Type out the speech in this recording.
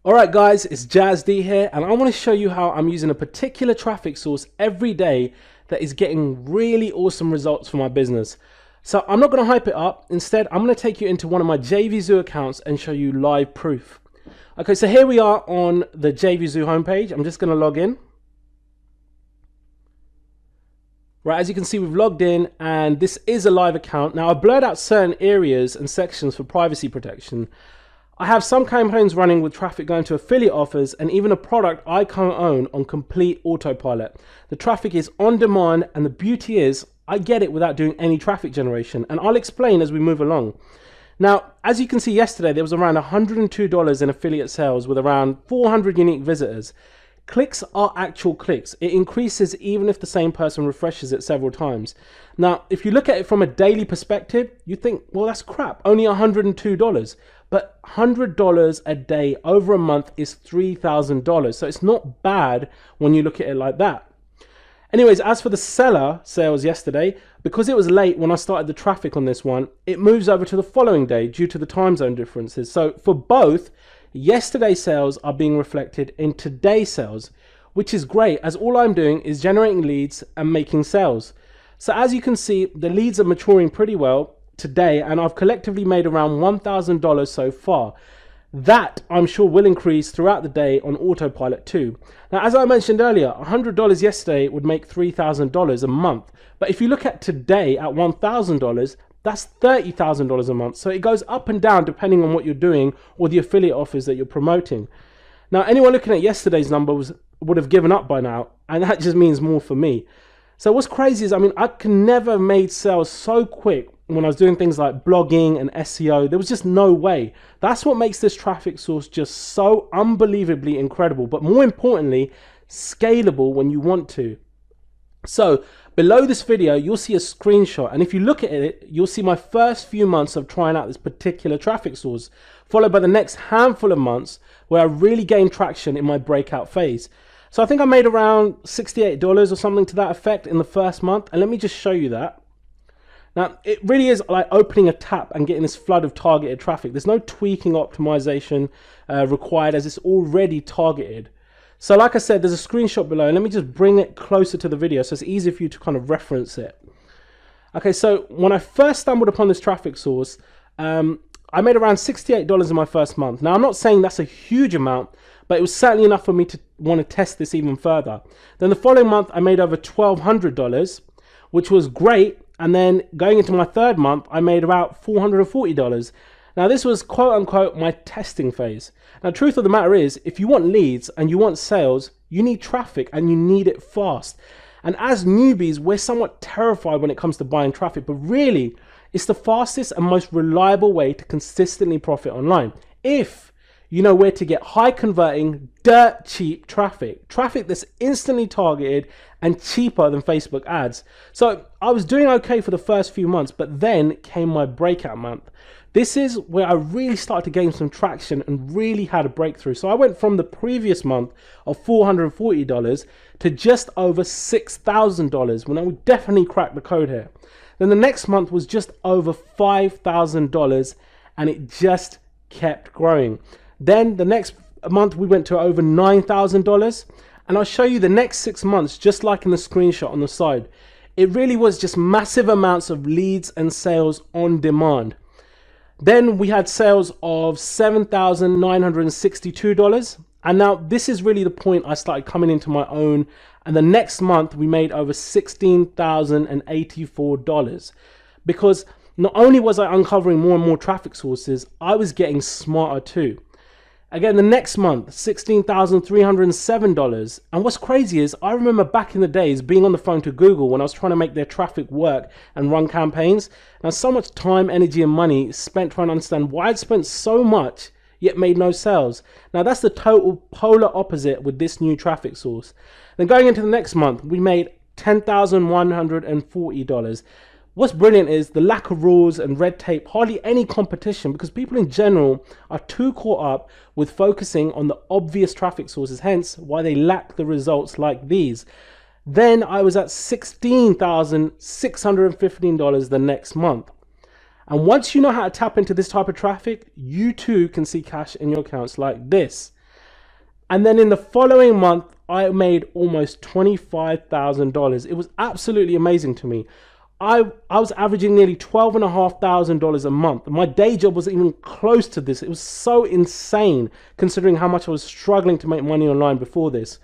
Alright guys, it's Jazz D here, and I want to show you how I'm using a particular traffic source every day that is getting really awesome results for my business. So I'm not going to hype it up. Instead, I'm going to take you into one of my JVZoo accounts and show you live proof. Okay, so here we are on the JVZoo homepage. I'm just going to log in. Right, as you can see, we've logged in and this is a live account. Now, I've blurred out certain areas and sections for privacy protection. I have some campaigns running with traffic going to affiliate offers and even a product I co-own on complete autopilot. The traffic is on demand, and the beauty is I get it without doing any traffic generation, and I'll explain as we move along. Now, as you can see, yesterday there was around $102 in affiliate sales with around 400 unique visitors. Clicks are actual clicks. It increases even if the same person refreshes it several times. Now, if you look at it from a daily perspective, you think, well, that's crap, only $102. But $100 a day over a month is $3,000. So it's not bad when you look at it like that. Anyways, as for the seller sales yesterday, because it was late when I started the traffic on this one, it moves over to the following day due to the time zone differences. So for both, yesterday's sales are being reflected in today's sales, which is great as all I'm doing is generating leads and making sales. So as you can see, the leads are maturing pretty well today, and I've collectively made around $1,000 so far. That I'm sure will increase throughout the day on autopilot too. Now, as I mentioned earlier, $100 yesterday would make $3,000 a month. But if you look at today at $1,000, that's $30,000 a month. So it goes up and down depending on what you're doing or the affiliate offers that you're promoting. Now, anyone looking at yesterday's numbers would have given up by now, and that just means more for me. So what's crazy is, I can never have made sales so quick when I was doing things like blogging and SEO. There was just no way. That's what makes this traffic source just so unbelievably incredible, but more importantly, scalable when you want to. So below this video, you'll see a screenshot, and if you look at it, you'll see my first few months of trying out this particular traffic source, followed by the next handful of months where I really gained traction in my breakout phase. So I think I made around $68 or something to that effect in the first month, and let me just show you that. Now, it really is like opening a tap and getting this flood of targeted traffic. There's no tweaking optimization required, as it's already targeted. So like I said, there's a screenshot below, and let me just bring it closer to the video so it's easy for you to kind of reference it. Okay, so when I first stumbled upon this traffic source, I made around $68 in my first month. Now, I'm not saying that's a huge amount, but it was certainly enough for me to want to test this even further. Then the following month, I made over $1,200, which was great. And then going into my third month, I made about $440. Now, this was quote unquote my testing phase. Now, truth of the matter is, if you want leads and you want sales, you need traffic and you need it fast. And as newbies, we're somewhat terrified when it comes to buying traffic, but really, it's the fastest and most reliable way to consistently profit online. If you know where to get high converting, dirt cheap traffic that's instantly targeted and cheaper than Facebook ads. So I was doing okay for the first few months, but then came my breakout month. This is where I really started to gain some traction and really had a breakthrough. So I went from the previous month of $440 to just over $6,000. Well, now we definitely cracked the code here. Then the next month was just over $5,000, and it just kept growing. Then the next month we went to over $9,000, and I'll show you the next 6 months, just like in the screenshot on the side. It really was just massive amounts of leads and sales on demand. Then we had sales of $7,962, and now this is really the point I started coming into my own. And the next month we made over $16,084, because not only was I uncovering more and more traffic sources, I was getting smarter too. Again, the next month, $16,307. And what's crazy is, I remember back in the days being on the phone to Google when I was trying to make their traffic work and run campaigns. Now, so much time, energy, and money spent trying to understand why I'd spent so much yet made no sales. Now, that's the total polar opposite with this new traffic source. Then going into the next month, we made $10,140. What's brilliant is the lack of rules and red tape, hardly any competition, because people in general are too caught up with focusing on the obvious traffic sources, hence why they lack the results like these. Then I was at $16,615 the next month. And once you know how to tap into this type of traffic, you too can see cash in your accounts like this. And then in the following month, I made almost $25,000. It was absolutely amazing to me. I was averaging nearly $12,500 a month. My day job wasn't even close to this. It was so insane considering how much I was struggling to make money online before this.